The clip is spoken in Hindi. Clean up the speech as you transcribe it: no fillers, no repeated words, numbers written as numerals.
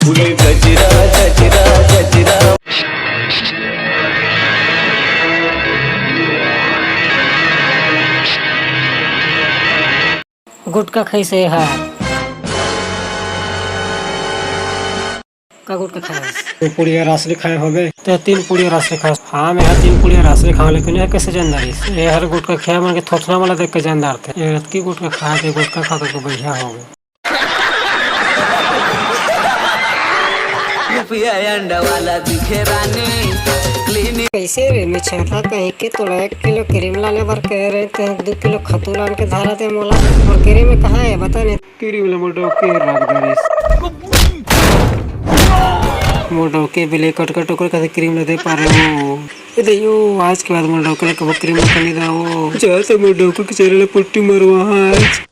उड़े गजरा गजरा गजरा। गुटखा खाइसे है का गुटखा खाए दो पुड़िया रासली खाए होगे तो 3 पुड़िया रास्ते खा। हाँ मैं 3 पुड़िया रास्ते खा लेकिन यह कैसे जानदारिस ये हर गुटखा खाया मन के थोथना वाला देख के जानदार थे ये की गुटखा खा के गुटखा खा के बढ़िया हो गए। रुपया अंडा वाला दिखे रानी क्लिनिक। कैसे रे मैं छाता कहीं के तोला 1 किलो क्रीम लाने पर कह रहे थे 2 किलो खतू लान के धारा दे मोला और क्रीम में कहाँ है बता नहीं। क्रीम ला मोटो के रखदारिस मोटो के बिले कट कट टोकर का क्रीम दे पा रहे हो इधर यो आज के बाद मोटो के कब क्रीम करनी दा वो जा तो मोटो के चेहरे पे पुट्टी मरवा आज।